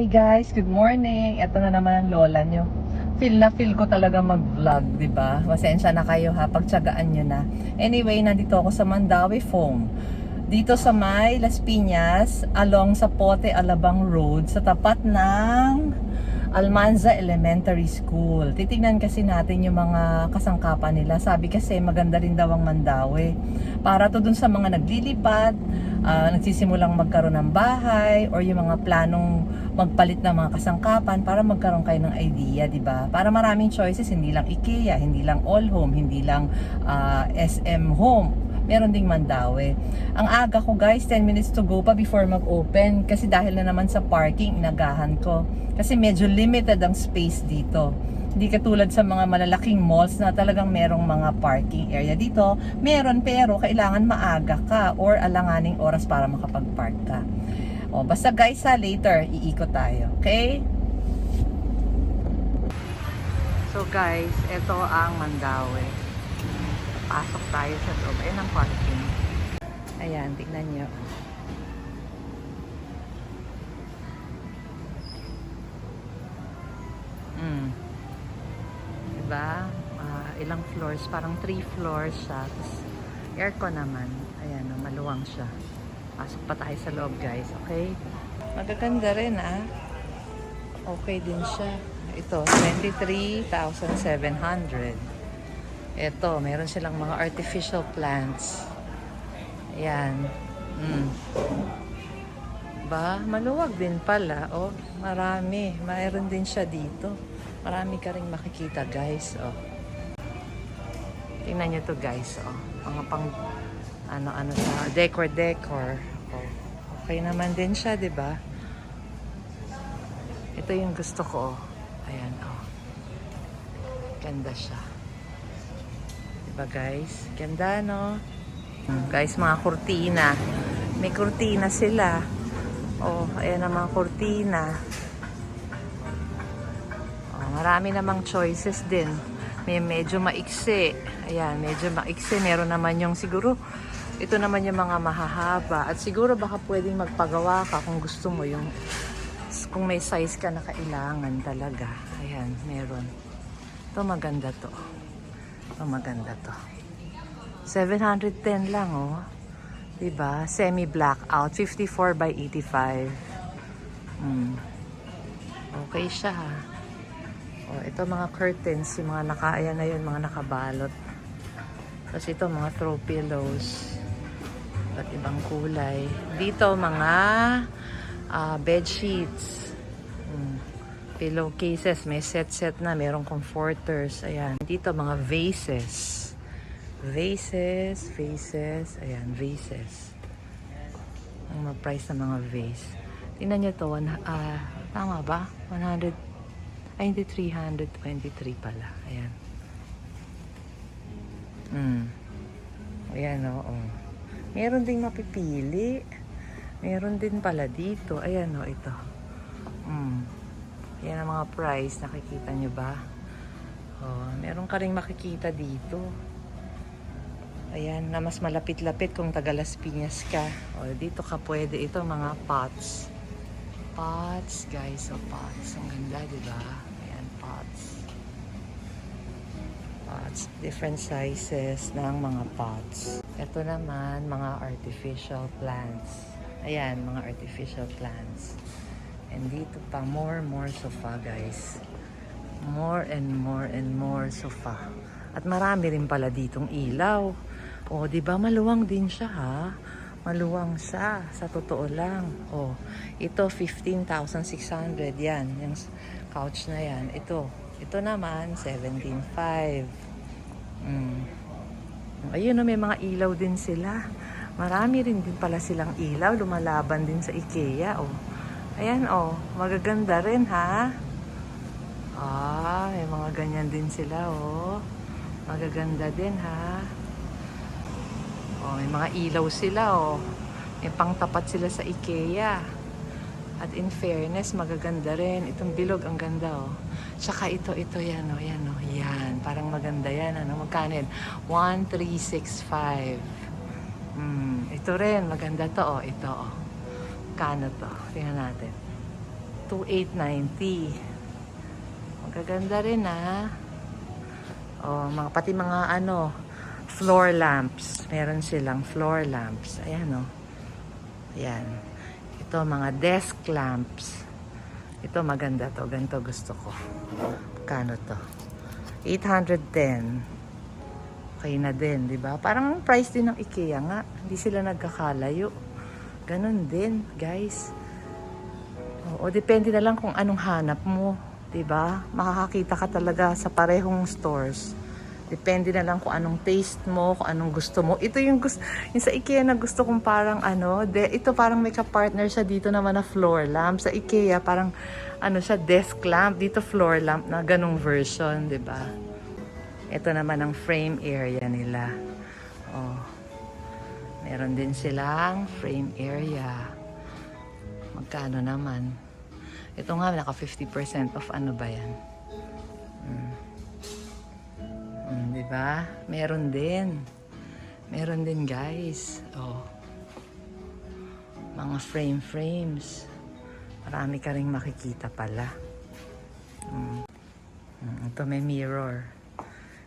Hi guys, good morning. Ito na naman ang lola nyo. Feel na feel ko talaga mag-vlog, di ba? Pasensya na kayo ha, pagtsagaan nyo na. Anyway, nandito ako sa Mandawi Foam. Dito sa may Las Piñas, along sa Pote Alabang Road, sa tapat ng Almanza Elementary School. Titignan kasi natin yung mga kasangkapan nila. Sabi kasi maganda rin daw ang Mandawi. Para to dun sa mga naglilipad, nagsisimulang magkaroon ng bahay, or yung mga planong magpalit ng mga kasangkapan para magkaroon kayo ng idea, di ba? Para maraming choices, hindi lang IKEA, hindi lang All Home, hindi lang SM Home. Meron ding Mandawi. Ang aga ko guys, 10 minutes to go pa before mag-open. Kasi dahil na naman sa parking, inagahan ko. Kasi medyo limited ang space dito. Hindi katulad sa mga malalaking malls na talagang merong mga parking area dito. Meron, pero kailangan maaga ka or alanganing oras para makapag-park ka. O, basta guys ha, later iikot tayo. Okay? So guys, ito ang Mandawi. Pasok tayo sa loob. Ayan ang parking. Ayan, tignan nyo. Diba? Ilang floors? Parang 3 floors siya. Tapos, aircon naman. Ayan, maluwang siya. Pasok pa tayo sa loob, guys. Okay? Magaganda rin, ah. Okay din siya. Ito, 23,700. Ito, meron silang mga artificial plants. Ayan. Ba, maluwag din pala. Oh, marami. Mayroon din siya dito. Marami ka ring makikita, guys. Oh. Tingnan nyo to, guys. Oh. Mga pang ano sa decor. Oh. Okay naman din siya, 'di ba? Ito yung gusto ko. Ayan, oh. Ganda siya. Diba guys? Ganda, no? Guys, mga kurtina. May kurtina sila. Oh, ayan ang mga kurtina. Oh, marami namang choices din. May medyo maiksi. Ayan, medyo maiksi. Meron naman yung siguro, ito naman yung mga mahahaba. At siguro baka pwedeng magpagawa ka kung gusto mo yung, kung may size ka na kailangan talaga. Ayan, meron. Ito maganda to. Oh, maganda to. 710 lang, oh. Diba? Semi-blackout. 54 by 85. Okay siya, ha. Oh, ito mga curtains. Yung mga ayan na yun, mga nakabalot. Tapos ito, mga throw pillows. At ibang kulay. Dito, mga bed sheets. Pillowcases, may set na, merong comforters, ayan. Dito mga vases. Ayan, vases. Ang mga price ng mga vase. Tingnan nyo to, tama ba? 100, ay hindi, 323 pala. Ayan. Ayan, oo. Meron ding mapipili. Meron din pala dito. Ayan, o, ito. Yan ang mga price. Nakikita nyo ba? Oh, meron ka rin makikita dito. Ayan, na mas malapit-lapit kung taga Las Piñas ka. O, dito ka pwede. Ito mga pots. Pots, guys. So, pots. Ang ganda, diba? Ayan, pots. Pots. Different sizes ng mga pots. Ito naman, mga artificial plants. Ayan, mga artificial plants. And dito pa, more sofa, guys. More and more sofa. At marami rin pala ditong ilaw. O, di ba maluwang din siya, ha? Maluwang siya, sa totoo lang. O, ito 15,600 yan. Yung couch na yan. Ito naman 17,500. Ayun, may mga ilaw din sila. Marami rin din pala silang ilaw. Lumalaban din sa IKEA, o. Ayan, oh. Magaganda rin, ha? May mga ganyan din sila, oh. Magaganda din, ha? Oh, may mga ilaw sila, oh. May pangtapat sila sa IKEA. At in fairness, magaganda rin. Itong bilog, ang ganda, oh. Tsaka ito, yan, oh. Yan, oh. Yan. Parang maganda yan, ano? Magkano yan? 1,365. Ito rin, maganda to, oh. Ito, oh. Kano to? Tingnan natin. 2,890. Magaganda rin mga, pati mga floor lamps. Meron silang floor lamps. Ayan Ayan. Ito mga desk lamps. Ito maganda to. Ganito gusto ko. Kano to? 810. Okay na din, di ba? Parang price din ng IKEA nga. Hindi sila nagkakalayo. Ganon din, guys. O depende na lang kung anong hanap mo, 'di ba? Makakakita ka talaga sa parehong stores. Depende na lang kung anong taste mo, kung anong gusto mo. Ito yung sa IKEA na gusto kong parang ito parang may ka-partner siya dito naman na floor lamp. Sa IKEA parang siya desk lamp, dito floor lamp na ganung version, 'di ba? Ito naman ang frame area nila. Meron din silang frame area. Magkano naman? Ito nga, naka 50% off. Ano ba yan? Diba? Meron din. Meron din, guys. Mga frames. Marami ka ring makikita pala. Ito may mirror.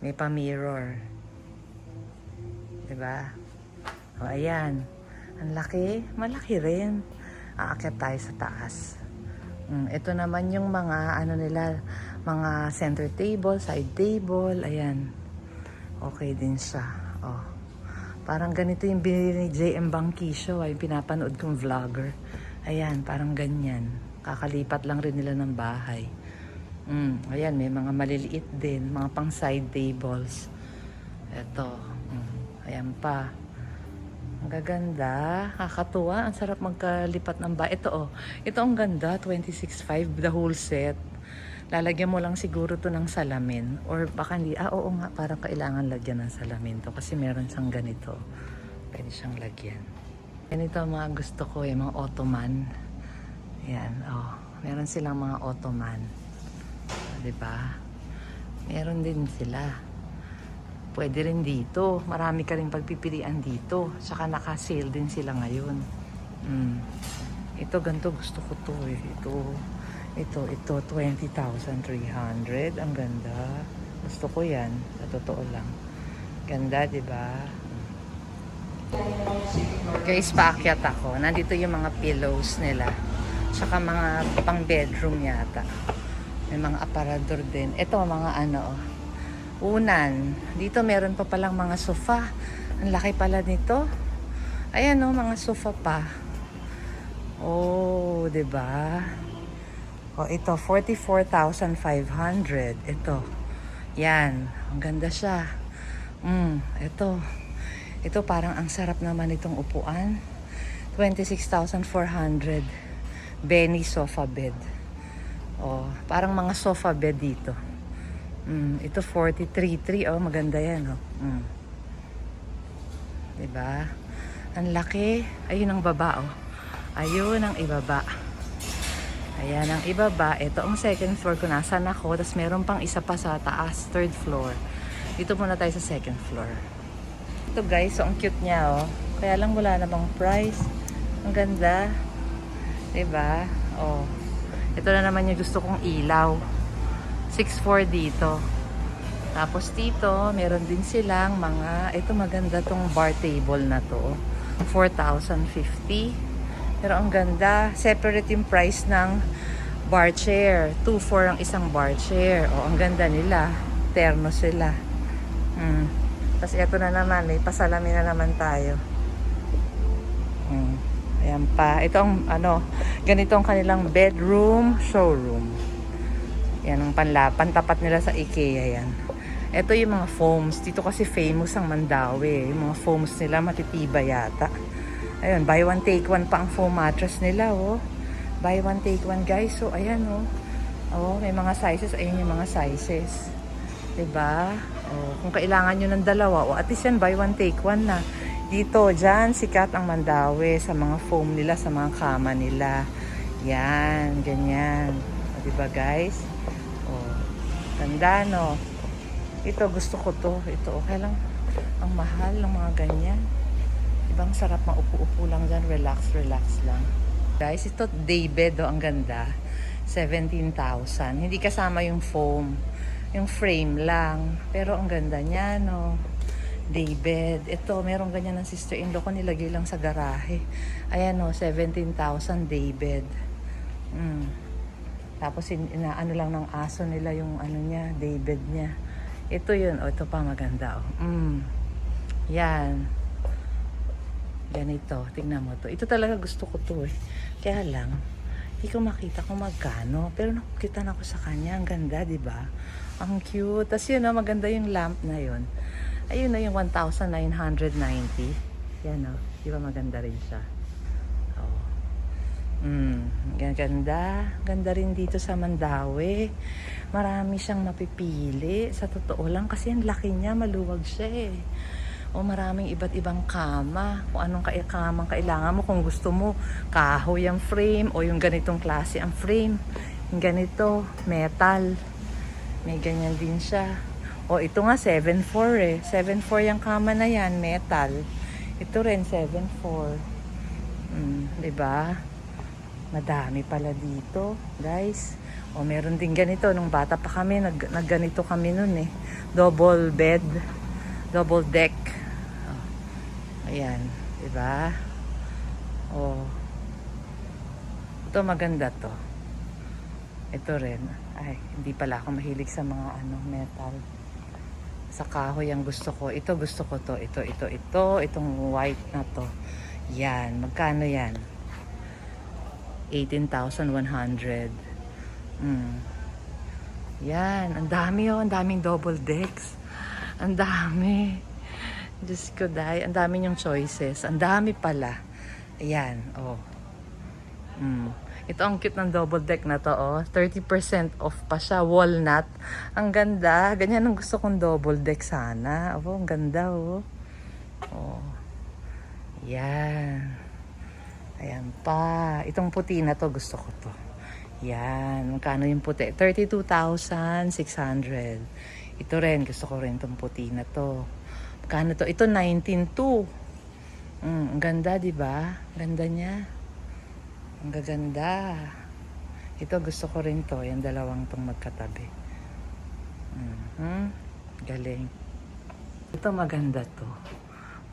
May pa-mirror. Diba? Ayan. Ang laki. Malaki rin. Aakyat tayo sa taas. Ito naman yung mga mga center table, side table, ayan. Okay din siya. Parang ganito yung binili ni JM Bangkisyo, yung pinapanood kong vlogger. Ayan, parang ganyan. Kakalipat lang rin nila ng bahay. Ayan, may mga maliliit din, mga pang side tables. Ito. Ayan pa. Ang gaganda, kakatuwa, ang sarap magkalipat ng bahay. Ito ang ganda, 26.5 the whole set. Lalagyan mo lang siguro to ng salamin or baka hindi, oo nga, parang kailangan lagyan ng salamin to kasi meron siyang ganito. Pwede siyang lagyan. Ganito ang mga gusto ko, yung mga ottoman. Yan, meron silang mga ottoman. Diba? Meron din sila. Pwede rin dito. Marami ka rin pagpipilian dito. Saka naka-sale din sila ngayon. Ito, ganito gusto ko to eh. Ito, 20,300. Ang ganda. Gusto ko yan. Sa totoo lang. Ganda, diba? Guys, paakyat ako. Nandito yung mga pillows nila. Saka mga pang bedroom yata. May mga aparador din. Ito, mga unan. Dito meron pa palang mga sofa. Ang laki pala nito. Ayan mga sofa pa. 'Di ba? Ito 44,500. Ito. Yan, ang ganda siya. Ito parang ang sarap naman itong upuan. 26,400. Benny sofa bed. Parang mga sofa bed dito. Ito 43,300. Maganda yan. Diba? Ang laki. Ayun ang baba. Ayun ang ibaba. Ayan ang ibaba. Ito ang second floor kung nasan ako. Tapos meron pang isa pa sa taas. Third floor. Dito muna tayo sa second floor. Ito guys. Ang cute niya. Kaya lang wala namang price. Ang ganda. Diba? Ito na naman yung gusto kong ilaw. 6'4" dito. Tapos dito, meron din silang ito maganda tong bar table na to. 4,050. Pero ang ganda. Separate yung price ng bar chair. 2,400 ang isang bar chair. Ang ganda nila. Terno sila. Tapos ito na naman. May pasalamin na naman tayo. Ayan pa. Ito ang ganito ang kanilang bedroom showroom. Yan ang pantapat nila sa IKEA yan. Ito yung mga foams. Dito kasi famous ang Mandawi. Yung mga foams nila matitibay yata. Ayun, buy one take one pa ang foam mattress nila, Buy one take one, guys. So, ayan, may mga sizes. Ayun yung mga sizes. Diba? Kung kailangan nyo ng dalawa, at least yan, buy one take one na. Dito, dyan, sikat ang Mandawi sa mga foam nila, sa mga kama nila. Yan, ganyan. Diba, guys? Ganda, no? Ito, gusto ko to. Ito, okay lang. Ang mahal ng mga ganyan. Ibang sarap maupo-upo lang dyan. Relax, relax lang. Guys, ito day bed, ang ganda. 17,000. Hindi kasama yung foam. Yung frame lang. Pero ang ganda niya, no? Daybed. Ito, meron ganyan ng sister-in-law ko. Nilagay lang sa garahe. Ayan, no? 17,000 daybed. Tapos, inaano lang ng aso nila yung ano niya, daybed niya. Ito yun. O, ito pa maganda, oh. Yan. Ganito. Tingnan mo to. Ito talaga gusto ko to, eh. Kaya lang, hindi ko makita kung magkano. Pero nakukita na ako sa kanya. Ang ganda, di ba? Ang cute. Tapos yun, maganda yung lamp na yun. Ayun na yung 1,990. Yan, o. Di ba maganda rin siya? Oh. Ganda. Ganda rin dito sa Mandaue. Marami siyang mapipili. Sa totoo lang, kasi ang laki niya. Maluwag siya, eh. O maraming iba't ibang kama. Kung anong kamang kailangan mo. Kung gusto mo, kahoy ang frame o yung ganitong klase ang frame. Yung ganito, metal. May ganyan din siya. O ito nga, 7.4 eh. 7.4 yung kama na yan, metal. Ito rin, 7.4. Diba? Madami pala dito, guys. O meron din ganito. Nung bata pa kami, nagganito kami nun eh. Double bed. Double deck. Ayan, diba? Oh. Ito maganda to. Ito rin. Ay, hindi pala ako mahilig sa mga metal. Sa kahoy ang gusto ko. Ito gusto ko to. Ito. Itong white na to. Yan. Magkano yan? 18,100. Yan. Ang dami oh. Ang daming double decks. Ang dami. Diyos ko, dahil ang dami niyong choices. Ang dami pala. Ayan, oh. Ito ang cute ng double deck na to, oh. 30% off pa siya. Walnut. Ang ganda. Ganyan ang gusto kong double deck sana. Oh, ang ganda, oh. Oh. Yan. Ayan pa. Itong puti na to, gusto ko to. Yan. Magkano yung puti? 32,600. Ito rin. Gusto ko rin itong puti na to. Magkano to? Ito 19,200. Ang ganda, di ba? Ganda niya. Ang gaganda. Ito gusto ko rin to. Yung dalawang tong magkatabi. Galing. Ito maganda to.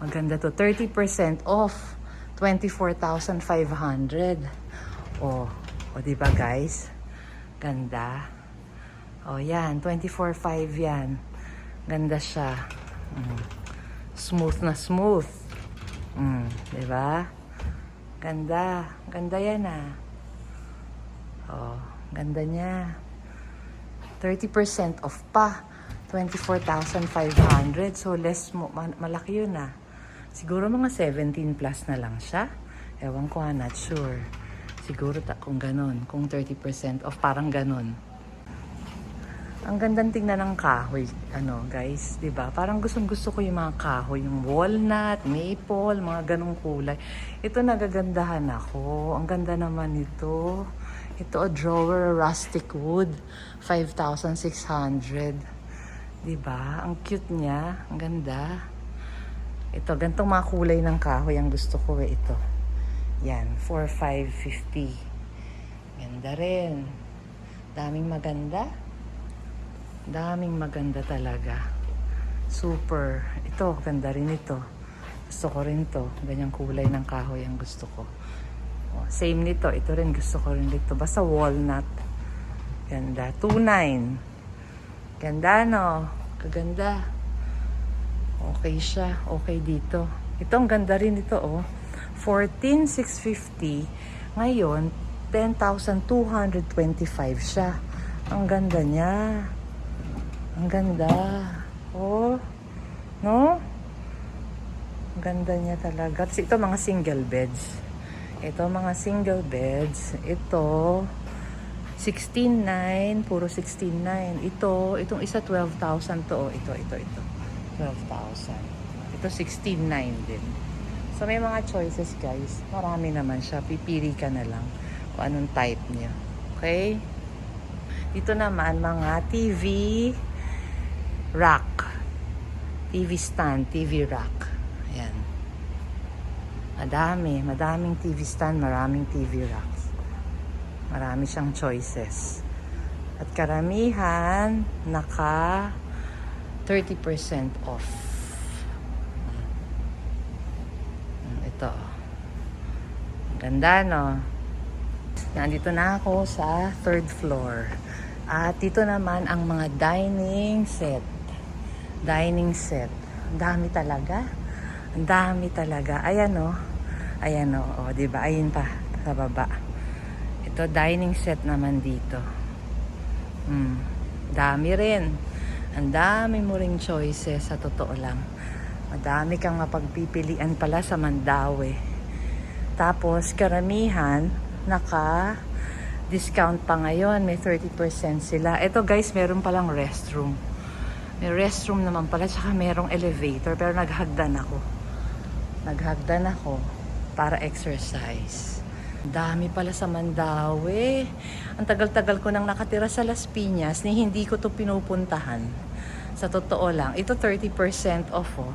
Maganda to. 30% off. 24,500. O di ba guys? Ganda. O yan. 24,500 yan. Ganda siya. Smooth na smooth. Diba? Ganda. Ganda yan ah. Oh, ganda niya. 30% off pa. 24,500. So less mo. Malaki yun ah. Siguro mga 17 plus na lang siya. Ewan ko not sure. Siguro kung ganun. Kung 30% off. Parang ganun. Ang gandang tingnan ng kahoy, guys, 'di ba? Parang gustong-gusto ko yung mga kahoy, yung walnut, maple, mga ganung kulay. Ito nagagandahan ako. Ang ganda naman ito. Ito a drawer rustic wood, 5,600. 'Di ba? Ang cute niya, ang ganda. Ito gantong mga kulay ng kahoy ang gusto ko ito. Yan, 4,550. Ganda rin. Daming maganda. Daming maganda talaga. Super. Ito, ganda rin ito. Gusto ko rin to. Ganyang kulay ng kahoy ang gusto ko. Oh, same nito. Ito rin gusto ko rin dito. Basta walnut. Ganda. 2,900. Ganda, no? Kaganda. Okay siya. Okay dito. Ito, ang ganda rin ito, oh. 14,650. Ngayon, 10,225 siya. Ang ganda niya. Ang ganda. Oh. No? Ang ganda niya talaga. Tapos ito mga single beds. Ito mga single beds. Ito 16,900. Puro 16,900. Itong isa 12,000 to. Oh. Ito. 12,000. Ito 16,900 din. So may mga choices guys. Marami naman siya. Pipili ka na lang kung anong type niya. Okay? Dito naman mga TV rack. TV stand, TV rack. Ayan. Madaming TV stand, maraming TV racks. Marami siyang choices. At karamihan, naka 30% off. Ito. Ganda, no? Nandito na ako sa third floor. At dito naman ang mga dining set. Dining set. Ang dami talaga. Ang dami talaga. Ayan, no? Ayan, no? O, diba? Ayun pa. Sa baba. Ito, dining set naman dito. Dami rin. Ang dami mo ring choices, sa totoo lang. Madami kang mapagpipilian pala sa Mandaue. Tapos, karamihan, naka-discount pa ngayon. May 30% sila. Ito guys, meron palang restroom. May restroom naman pala, tsaka merong elevator. Pero naghagdan ako. Naghagdan ako para exercise. Dami pala sa Mandaue. Ang tagal-tagal ko nang nakatira sa Las Piñas, ni hindi ko to pinupuntahan. Sa totoo lang, ito 30% off, oh.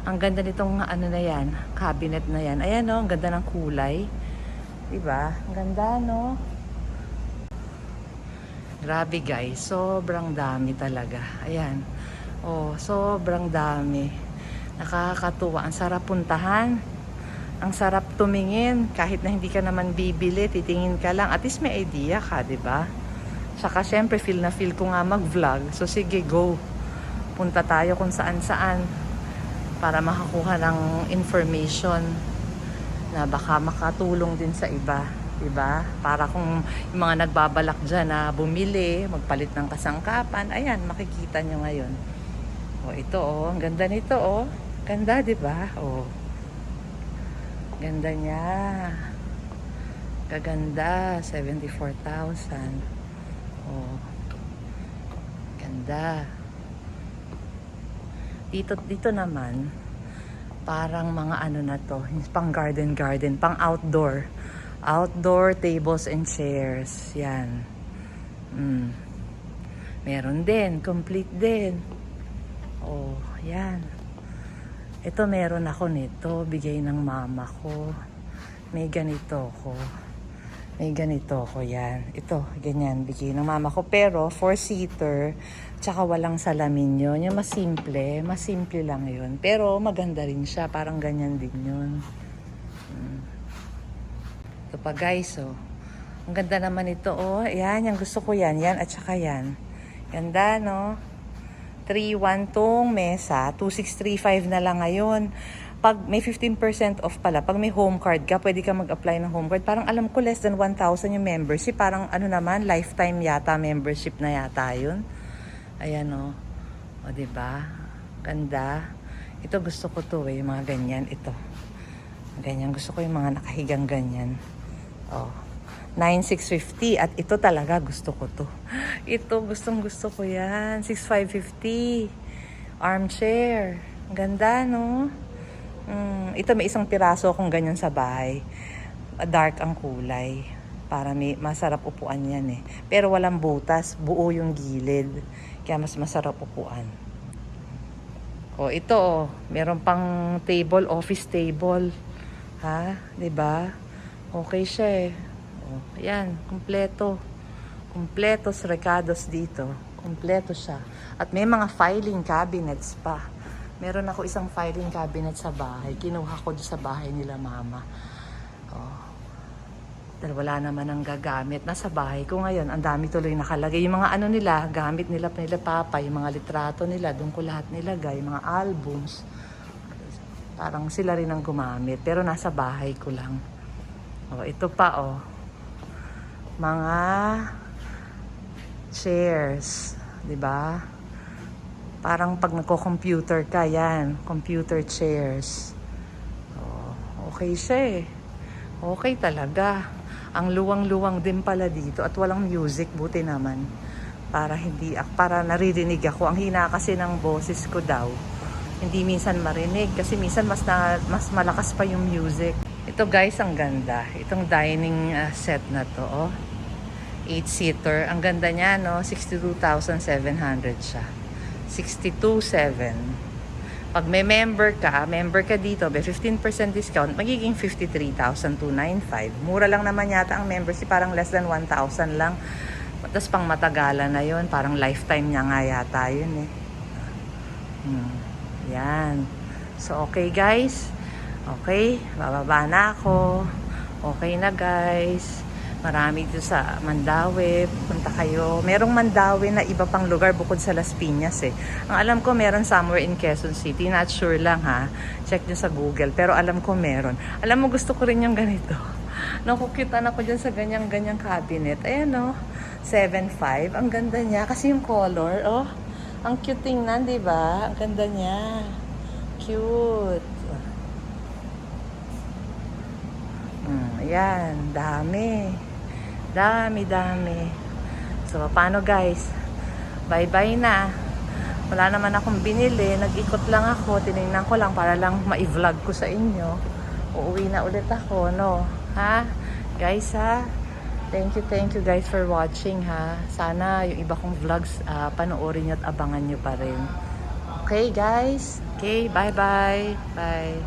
Ang ganda nitong ano na yan, cabinet na yan. Ayan, no, ang ganda ng kulay. Diba? Ang ganda, no? Grabe guys, sobrang dami talaga. Ayan. Oh, sobrang dami. Nakakatuwa. Ang sarap puntahan. Ang sarap tumingin. Kahit na hindi ka naman bibili, titingin ka lang. At least may idea ka, diba? Saka syempre, feel na feel ko nga mag-vlog. So sige, go. Punta tayo kung saan-saan para makakuha ng information na baka makatulong din sa iba, diba? Para kung yung mga nagbabalak dyan na bumili, magpalit ng kasangkapan, ayan, makikita nyo ngayon. O, ito, oh, ang ganda nito, oh. Ganda, diba? Oh. Ganda niya. Kaganda, 74,000. Oh. Ganda. Dito naman, parang mga ano na to, pang garden, pang outdoor. Outdoor tables and chairs. Yan. Meron din, complete din. Oh, yan. Ito meron ako nito, bigay ng mama ko. May ganito ko. May ganito ko yan. Ito, ganyan, bigay ng mama ko. Pero, 4-seater, tsaka walang salamin yun. Yung mas simple lang yun. Pero, maganda rin siya. Parang ganyan din yun. Ito pa guys, oh. Ang ganda naman ito, oh. Yan, yung gusto ko yan. Yan, at saka yan. Ganda, no? 3-1 tong mesa. 2,635 na lang ngayon. Pag may 15% off pala, pag may home card ka, pwede ka mag-apply ng home card. Parang alam ko less than 1,000 yung membership. Parang ano naman, lifetime yata membership na yata yun. Ayan, o. O, diba? Ganda. Ito gusto ko to eh, yung mga ganyan. Ito. Ganyan. Gusto ko yung mga nakahigang ganyan. O. 9,650. At ito talaga gusto ko to. Ito, gustong-gusto ko yan. 6,550. Armchair. Ganda, no? Ito may isang piraso akong ganyan sa bahay. Dark ang kulay. Para may masarap upuan yan eh. Pero walang butas. Buo yung gilid. Kaya mas masarap upuan. O, ito oh. Meron pang table, office table. Ha? 'Di ba? Okay siya eh. O, yan. Kompleto. Kompletos recados dito. Kompleto siya. At may mga filing cabinets pa. Meron ako isang filing cabinet sa bahay. Kinuha ko sa bahay nila mama. Oh. Dahil wala naman ang gagamit. Nasa bahay ko ngayon. Ang dami tuloy nakalagay. Yung mga ano nila, gamit nila papa, yung mga litrato nila, doon ko lahat nilagay. Yung mga albums. Parang sila rin ang gumamit. Pero nasa bahay ko lang. Oh, ito pa oh. Mga chairs. 'Di ba? Parang pag nagko-computer ka, yan. Computer chairs. Oh, okay siya eh. Okay talaga. Ang luwang-luwang din pala dito. At walang music, buti naman. Para naririnig ako. Ang hina kasi ng boses ko daw. Hindi minsan marinig. Kasi minsan mas malakas pa yung music. Ito guys, ang ganda. Itong dining set na to. Oh. 8-seater. Ang ganda niya, no? 62,700 siya. 62,700. Pag may member ka dito, may 15% discount, magiging 53,295. Mura lang naman yata ang membership, parang less than 1,000 lang. Tapos pang matagalan na yun, parang lifetime niya nga yata yun eh. Yan. So, okay guys. Okay, bababa na ako. Okay na guys. Marami dito sa Mandaue. Punta kayo. Merong Mandaue na iba pang lugar bukod sa Las Piñas eh. Ang alam ko meron somewhere in Quezon City. Not sure lang ha. Check nyo sa Google. Pero alam ko meron. Alam mo gusto ko rin yung ganito. Nakukitan ako dyan sa ganyang-ganyang cabinet. Ayan o. 7.5. Ang ganda niya. Kasi yung color. Oh. Ang cute tingnan, di ba? Ang ganda niya. Cute. Ayan. Dami. Dami. So, paano guys? Bye-bye na. Wala naman akong binili. Nag-ikot lang ako. Tinignan ko lang para lang ma-vlog ko sa inyo. Uuwi na ulit ako, no? Ha? Guys, ha? Thank you guys for watching, ha? Sana yung iba kong vlogs, panoorin nyo at abangan nyo pa rin. Okay, guys? Okay, bye-bye. Bye.